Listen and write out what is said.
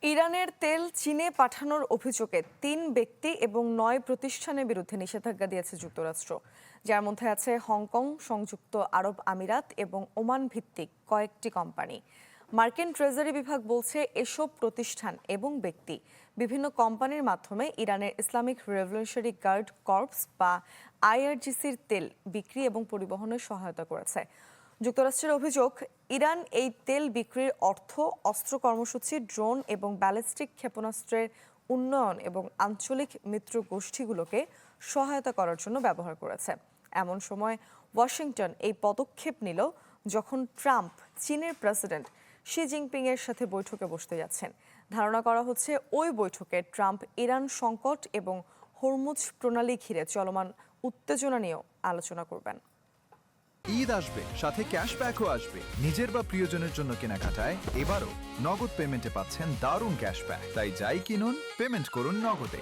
ইরানের তেল চীনে পাঠানোর অভিযোগে ৩ ব্যক্তি এবং ৯ প্রতিষ্ঠানের বিরুদ্ধে নিষেধাজ্ঞা দিয়েছে যুক্তরাষ্ট্র, যার মধ্যে আছে হংকং, সংযুক্ত আরব আমিরাত এবং ওমান ভিত্তিক কয়েকটি কোম্পানি। মার্কিন ট্রেজারি বিভাগ বলছে এসব প্রতিষ্ঠান এবং ব্যক্তি বিভিন্ন কোম্পানির মাধ্যমে ইরানের ইসলামিক রেভলিউশনারি গার্ড কর্পস বা আইআরজিসির তেল বিক্রি এবং পরিবহনে সহায়তা করেছে। যুক্তরাষ্ট্রের অভিযোগ, ইরান এই তেল বিক্রির অর্থ অস্ত্র কর্মসূচি, ড্রোন এবং ব্যালিস্টিক ক্ষেপণাস্ত্রের উন্নয়ন এবং আঞ্চলিক মিত্র গোষ্ঠীগুলোকে সহায়তা করার জন্য ব্যবহার করেছে। এমন সময় ওয়াশিংটন এই পদক্ষেপ নিল যখন ট্রাম্প চীনের প্রেসিডেন্ট শি জিনপিং এর সাথে বৈঠকে বসতে যাচ্ছেন। ধারণা করা হচ্ছে ওই বৈঠকে ট্রাম্প ইরান সংকট এবং হরমুজ প্রণালী ঘিরে চলমান উত্তেজনা নিয়েও আলোচনা করবেন। ঈদ আসবে, সাথে ক্যাশব্যাকও আসবে। নিজের বা প্রিয়জনের জন্য কেনাকাটায় এবারও নগদ পেমেন্টে পাচ্ছেন দারুণ ক্যাশব্যাক। তাই যাই কিনুন, পেমেন্ট করুন নগদে।